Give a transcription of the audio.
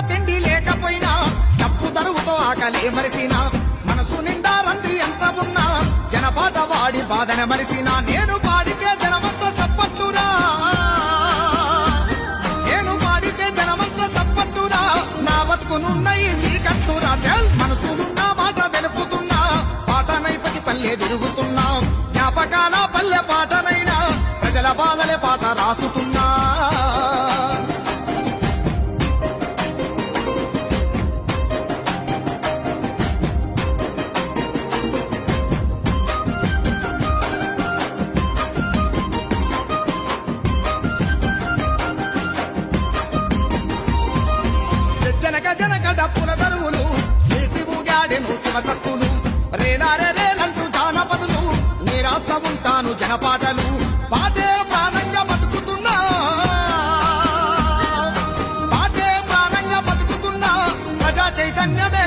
తిండి లేకపోయినా తప్పు తరువుతో ఆకలి మరిసినా మనసు నిండా రంది ఎంత ఉన్నా జనపాట వాడి బాధన మరిసినా నేను పాడితే జనమంతా సప్పట్టురా నేను పాడితే జనమంతా సప్పట్టురా నా బతుకునున్న ఈ సీకట్టురా చల్ మనసులున్న మాట తెలుపుతున్నా పాటనైపతి పల్లె తిరుగుతున్నా జ్ఞాపకాల పల్లె పాటనైనా ప్రజల బాధలే పాట రాసుతున్నా జనక డప్పుల దరువులు లేసి ఊగాడెను శివసత్తులు రేలారేలంటూ జానపదులు నీ రాస్తా ఉంటాను జనపాటలు పాటే ప్రాణంగా బతుకుతున్నా పాటే ప్రాణంగా బతుకుతున్నా ప్రజా చైతన్యమే